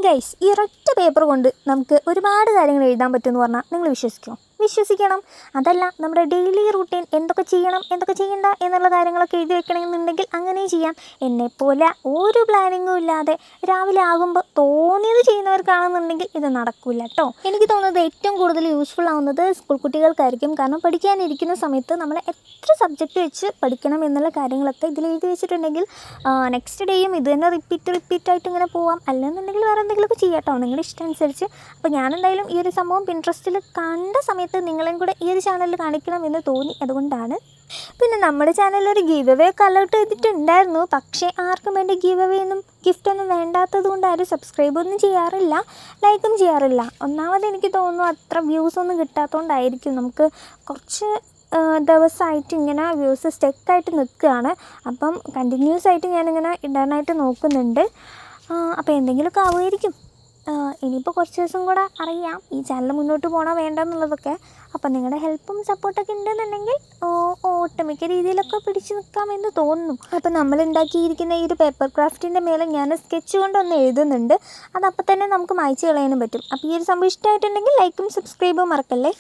Guys, ഈ ഒരൊറ്റ paper കൊണ്ട് നമുക്ക് ഒരുപാട് കാര്യങ്ങൾ എഴുതാൻ പറ്റുമെന്ന് പറഞ്ഞാൽ നിങ്ങൾ വിശ്വസിക്കുമോ? വിശ്വസിക്കണം. അതല്ല, നമ്മുടെ ഡെയിലി റൂട്ടീൻ എന്തൊക്കെ ചെയ്യണം എന്തൊക്കെ ചെയ്യണ്ട എന്നുള്ള കാര്യങ്ങളൊക്കെ എഴുതി വെക്കണമെന്നുണ്ടെങ്കിൽ അങ്ങനെയും ചെയ്യാം. എന്നെപ്പോലെ ഒരു പ്ലാനിങ്ങും ഇല്ലാതെ രാവിലെ ആകുമ്പോൾ തോന്നിയത് ചെയ്യുന്നവർക്കാണെന്നുണ്ടെങ്കിൽ ഇത് നടക്കില്ല കേട്ടോ. എനിക്ക് തോന്നുന്നത് ഏറ്റവും കൂടുതൽ യൂസ്ഫുൾ ആവുന്നത് സ്കൂൾ കുട്ടികൾക്കായിരിക്കും. കാരണം പഠിക്കാനിരിക്കുന്ന സമയത്ത് നമ്മൾ എത്ര സബ്ജക്റ്റ് വെച്ച് പഠിക്കണം എന്നുള്ള കാര്യങ്ങളൊക്കെ ഇതിൽ എഴുതി വെച്ചിട്ടുണ്ടെങ്കിൽ നെക്സ്റ്റ് ഡേയും ഇത് തന്നെ റിപ്പീറ്റായിട്ട് ഇങ്ങനെ പോവാം. അല്ലെന്നുണ്ടെങ്കിൽ വേറെ എന്തെങ്കിലുമൊക്കെ ചെയ്യാം കേട്ടോ, നിങ്ങളുടെ ഇഷ്ടം അനുസരിച്ച്. അപ്പോൾ ഞാനെന്തായാലും ഈ ഒരു സംഭവം പിൻട്രസ്റ്റിൽ കണ്ട സമയത്ത് നിങ്ങളെയും കൂടെ ഈ ഒരു ചാനലിൽ കാണിക്കണം എന്ന് തോന്നി, അതുകൊണ്ടാണ്. പിന്നെ നമ്മുടെ ചാനലിൽ ഒരു ഗീവ് അവേ ഒക്കെ അലർട്ട് ചെയ്തിട്ടുണ്ടായിരുന്നു. പക്ഷേ ആർക്കും വേണ്ടി ഗീവ് അവേ ഒന്നും ഗിഫ്റ്റൊന്നും വേണ്ടാത്തത് കൊണ്ട് ആരും സബ്സ്ക്രൈബൊന്നും ചെയ്യാറില്ല, ലൈക്കും ചെയ്യാറില്ല. ഒന്നാമത് എനിക്ക് തോന്നുന്നു അത്ര വ്യൂസൊന്നും കിട്ടാത്തതുകൊണ്ടായിരിക്കും. നമുക്ക് കുറച്ച് ദിവസമായിട്ട് ഇങ്ങനെ വ്യൂസ് സ്റ്റക്കായിട്ട് നിൽക്കുകയാണ്. അപ്പം കണ്ടിന്യൂസ് ആയിട്ട് ഞാനിങ്ങനെ ഇടാനായിട്ട് നോക്കുന്നുണ്ട്. അപ്പോൾ എന്തെങ്കിലുമൊക്കെ ആവുമായിരിക്കും. ഇനിയിപ്പോൾ കുറച്ച് ദിവസം കൂടെ അറിയാം ഈ ചാനൽ മുന്നോട്ട് പോകണോ വേണ്ടെന്നുള്ളതൊക്കെ. അപ്പം നിങ്ങളുടെ ഹെൽപ്പും സപ്പോർട്ടൊക്കെ ഉണ്ടെന്നുണ്ടെങ്കിൽ ഒട്ടുമിക്ക രീതിയിലൊക്കെ പിടിച്ചു നിൽക്കാമെന്ന് തോന്നുന്നു. അപ്പം നമ്മൾ ഉണ്ടാക്കിയിരിക്കുന്ന ഈ ഒരു പേപ്പർ ക്രാഫ്റ്റിൻ്റെ മേലെ ഞാൻ സ്കെച്ച് കൊണ്ടൊന്ന് എഴുതുന്നുണ്ട്. അതപ്പോൾ തന്നെ നമുക്ക് മായ്ച്ച് കളയാനും പറ്റും. അപ്പോൾ ഈ ഒരു സംഭവം ഇഷ്ടമായിട്ടുണ്ടെങ്കിൽ ലൈക്കും സബ്സ്ക്രൈബും മറക്കല്ലേ.